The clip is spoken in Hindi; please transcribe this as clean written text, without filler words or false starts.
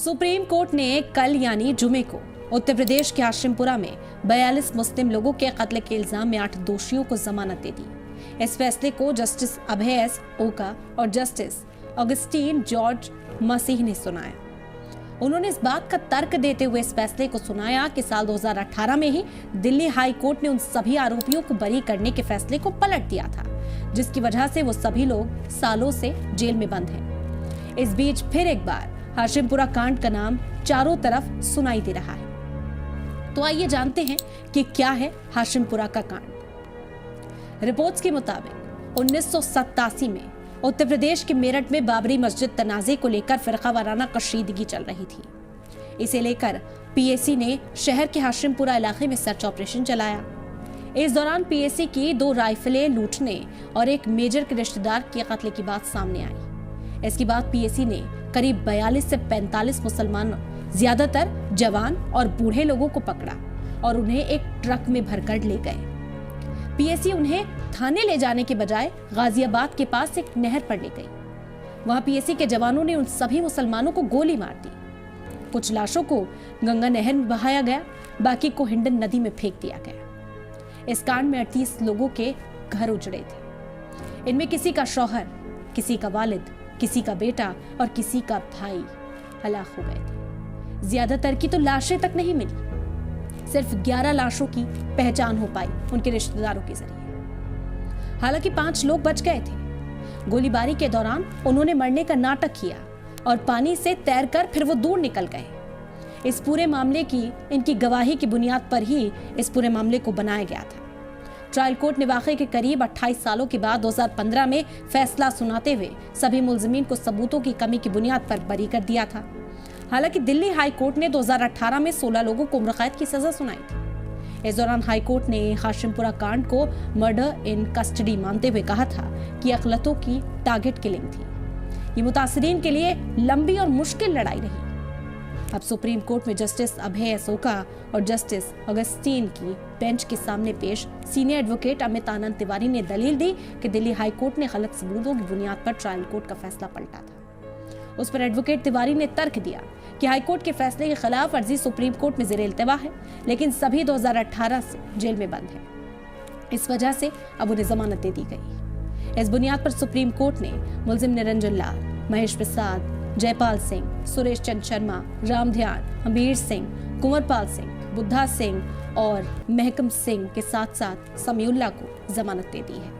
सुप्रीम कोर्ट ने कल यानी जुमे को उत्तर प्रदेश के हाशिमपुरा में 42 मुस्लिम लोगों के कत्ल के इल्जाम में 8 दोषियों को जमानत दे दी। इस फैसले को जस्टिस अभय एस ओका और जस्टिस ऑगस्टीन जॉर्ज मसीह ने सुनाया। उन्होंने इस बात का तर्क देते हुए इस फैसले को सुनाया कि साल 2018 में ही दिल्ली हाई कोर्ट ने उन सभी आरोपियों को बरी करने के फैसले को पलट दिया था, जिसकी वजह से वो सभी लोग सालों से जेल में बंद हैं। इस बीच फिर एक बार हाशिमपुरा कांड का नाम चारों तरफ सुनाई दे रहा है। तो आइए जानते हैं कि क्या है हाशिमपुरा का कांड। रिपोर्ट्स के मुताबिक 1987 में उत्तर प्रदेश के मेरठ में बाबरी मस्जिद तनाज़े को लेकर फिरका वाराना कशीदगी चल रही थी। इसे लेकर पीएसी ने शहर के हाशिमपुरा इलाके में सर्च ऑपरेशन चलाया। इस दौरान पीएसी की 2 राइफलें लूटने और एक मेजर के रिश्तेदार के कत्ल की बात सामने आई। इसके बाद पीएसी ने करीब 42 से 45 मुसलमान, ज्यादातर जवान और बूढ़े लोगों को पकड़ा और उन्हें एक ट्रक में भरकर ले गए। पीएसी उन्हें थाने ले जाने के बजाय गाजियाबाद के पास एक नहर पर ले गई। वहां पीएसी के जवानों ने उन सभी मुसलमानों को गोली मार दी। कुछ लाशों को गंगा नहर में बहाया गया, बाकी को हिंडन नदी में फेंक दिया गया। इस कांड में 38 लोगों के घर उजड़े थे। इनमें किसी का शौहर, किसी का वालिद, किसी का बेटा और किसी का भाई हलाक हो गए थे। ज्यादातर की तो लाशें तक नहीं मिली। सिर्फ 11 लाशों की पहचान हो पाई उनके रिश्तेदारों के जरिए। हालांकि 5 लोग बच गए थे। गोलीबारी के दौरान उन्होंने मरने का नाटक किया और पानी से तैरकर फिर वो दूर निकल गए। इस पूरे मामले की इनकी गवाही की बुनियाद पर ही इस पूरे मामले को बनाया गया था। ट्रायल कोर्ट ने वाकये के करीब 28 सालों के बाद 2015 में फैसला सुनाते हुए सभी मुलजिमीन को सबूतों की कमी की बुनियाद पर बरी कर दिया था। हालांकि दिल्ली हाई कोर्ट ने 2018 में 16 लोगों को उम्र कैद की सजा सुनाई थी। इस दौरान हाई कोर्ट ने हाशिमपुरा कांड को मर्डर इन कस्टडी मानते हुए कहा था कि अकलतों की टारगेट किलिंग थी। ये मुतासिरीन के लिए लंबी और मुश्किल लड़ाई रही। अब सुप्रीम कोर्ट में जस्टिस अभय एस ओका और जस्टिस अगस्तीन की बेंच के सामने पेश सीनियर एडवोकेट अमित आनंद तिवारी ने दलील दी कि दिल्ली हाई कोर्ट ने गलत सबूतों की बुनियाद पर ट्रायल कोर्ट का फैसला पलटा था। उस पर एडवोकेट तिवारी ने तर्क दिया कि हाई कोर्ट के फैसले के खिलाफ अर्जी सुप्रीम कोर्ट में ज़ेर इल्तिवा है, लेकिन सभी 2018 से जेल में बंद हैं। इस वजह से अब उन्हें जमानत दे दी गई। इस बुनियाद पर सुप्रीम कोर्ट ने मुलजिम निरंजन लाल, महेश प्रसाद, जयपाल सिंह, सुरेश चंद्र शर्मा, राम ध्यान, हमीर सिंह, कुंवरपाल सिंह, बुद्धा सिंह और महकम सिंह के साथ साथ समीउल्लाह को जमानत दे दी है।